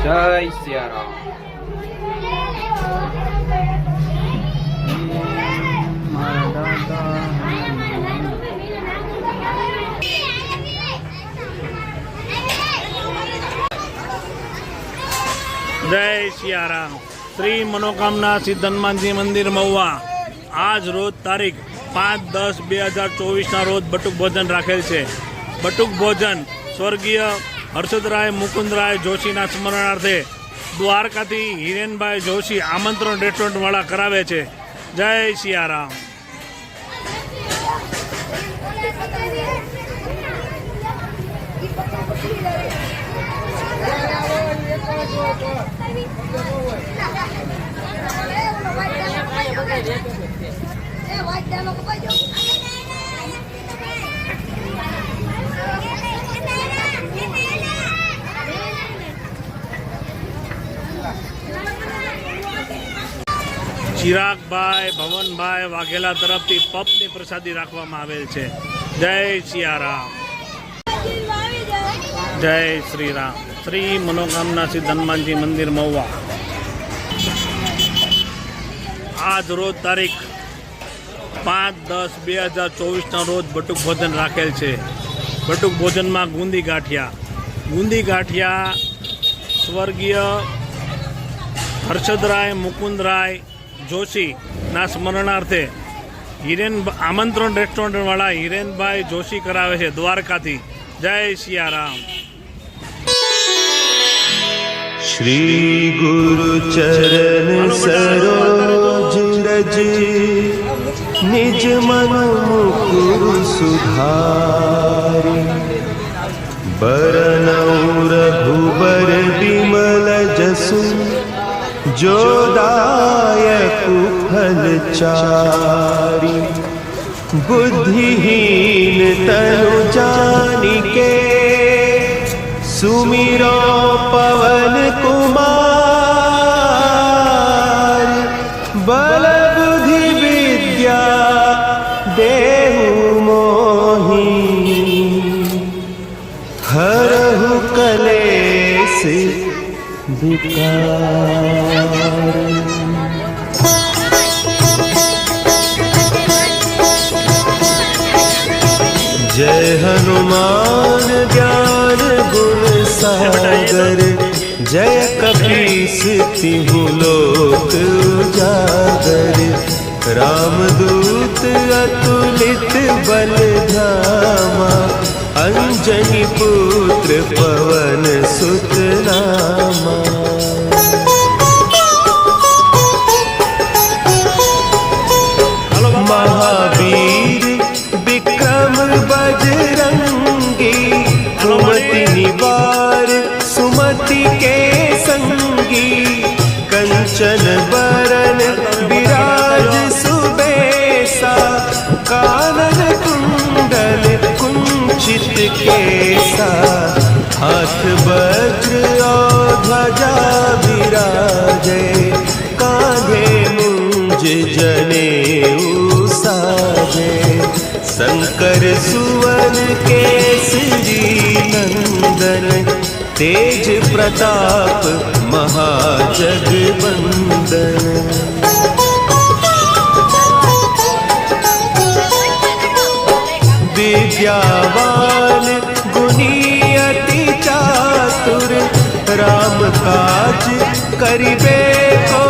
जय सिया राम। जय सियाराम। श्री मनोकामना सिद्ध हनुमानजी मंदिर महुआ आज रोज तारीख 5/10/2024 रोज बटुक भोजन राखेल छे। बटुक भोजन स्वर्गीय हर्षदराय मुकुंदराय जोशीना स्मरणार्थे द्वारकाथी हिरेनभाई जोशी आमंत्रण रेस्टोरंट वाला करावे छे। जय सियाराम। चिरागभाई भवनभाई वाघेला तरफथी पपनी प्रसादी राखवामां आवेल छे। जय सियाराम। जय श्री राम। श्री मनोकामना सिद्ध हनुमानजी मंदिर महुआ आज रोज तारीख 5/10/2024 रोज बटुक भोजन राखेल छे। बटुक भोजन में गुंदी गाठिया स्वर्गीय हर्षदराय मुकुंदराय जोशी ना स्मरणार्थे आमंत्रण रेस्टोरंट वाला हिरेनभाई जोशी करावे छे द्वारकाथी। जय सियाराम। श्री गुरु चरण सरोज रज निज मन मुकुर सुधारि बरनउँ रघुबर विमल जसु जो दायक फल चारि बुद्धिहीन तनु जानिके सुमिरो पवन कुमार बल बुद्धि विद्या देहु मोहि हरहु कलेश विकार। जय हनुमान ज्ञान गुण सागर जय कपीस तिहु लोक उजागर रामदूत अतुलित बल धामा अंजनी पुत्र पवन सुत नामा। महावीर विक्रम बजरंगी सुमति निवार सुमति के संगी कंचन बरन विराज सुबेसा कानन कुंडल कुंचित केसा हाथ वज्र और ध्वजा विराजे कांधे मुंज जनेऊ साजे शंकर सुवन केसरी नंदन तेज प्रताप महाजगवंदन। विद्यावान गुणी अति चातुर राम काज करिबे को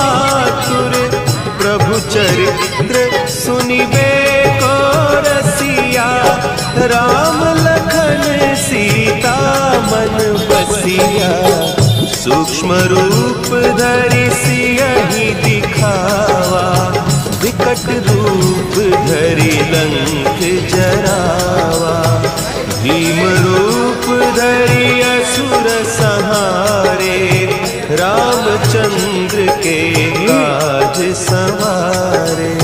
आतुर प्रभु चरित्र सुनिबे को रसिया राम लखन सीता मन बसिया सूक्ष्म रूप धरि सियहि दिखावा विकट रूप धरि लंक जरावा भीम रूप धरि असुर संहारे रामचंद्र के काज संवारे।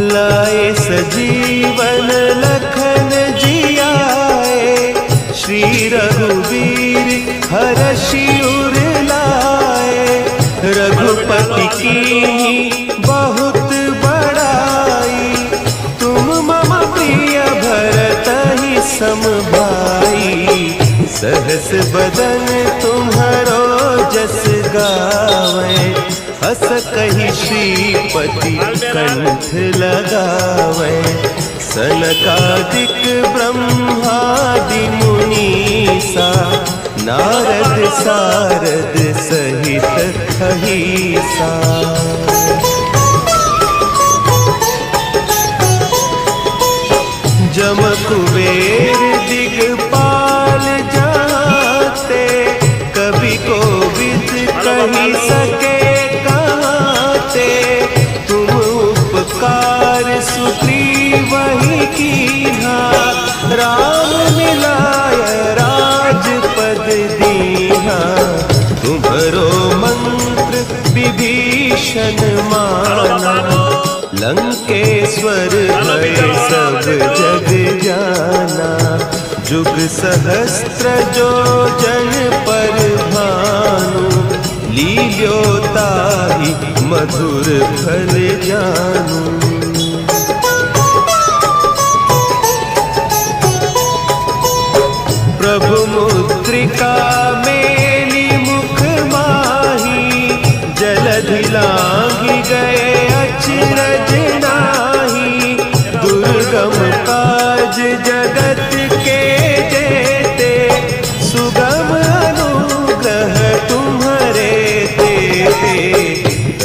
लाए सजीवन लखन जियाए सम भाई, सहस बदन तुम्हारो जस गावे, हस कही श्रीपति कंठ लगावे, सनकादिक ब्रह्मादि मुनीसा, नारद सारद सहित अहिसा। जम कुबेर दिगपाल जाते, कवि को विद कही सके कहते, तुम उपकार सुग्रीव वही कीन्हा, राम मिलाय राजपद दीन्हा, तुम्हरो मंत्र विभीषण माना, लंकेश्वर भय सब जग जाना, जुग सहस्त्र जो जन पर भानु, लील्यो ताहि मधुर फल जानू। प्रभु मुद्रिका मेली मुख माही, जलधि लांघि गए अचरज नाही, दुर्गम काज जगत के जेते, सुगम अनुग्रह तुम्हारे तेते,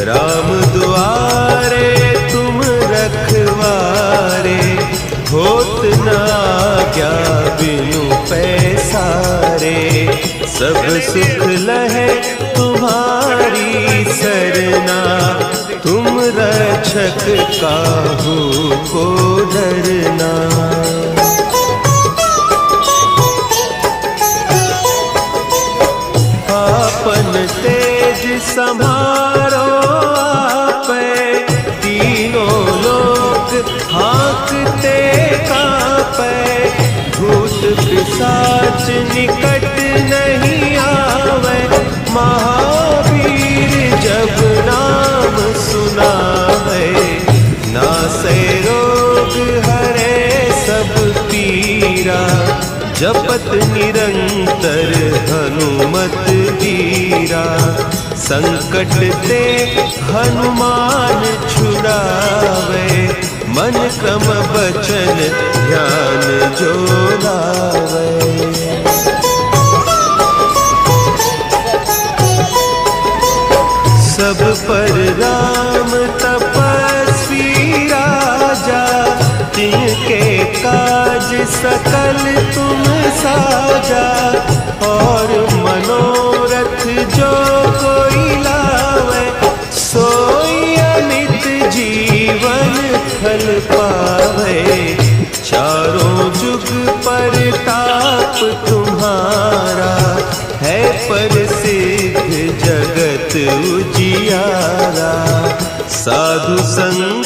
राम दुआरे तुम रखवारे, होत न आज्ञा बिनु पैसारे, सब सुख लहे तुम्हारी सरना, तुम रक्षक काहू को डरना। आपन तेज समारो आपे, तीनों लोक हाँकते कापे, भूत पिशाच निकट नहीं आवे, महावीर जब नाम सुनावे, नासे रोग हरे सब पीरा, जपत निरंतर हनुमत वीरा, संकट ते हनुमान छुड़ावे, मन क्रम बचन ध्यान जो लावे। सब पर राम तपस्वी राजा, तिनके काज सकल तुम साजा, और मनोरथ जो कोई लावे, सोई अमित जीवन फल पावे, चारों जुग परताप तुम्हारा, है प्रसिद्ध जगत उजियारा, साधु संग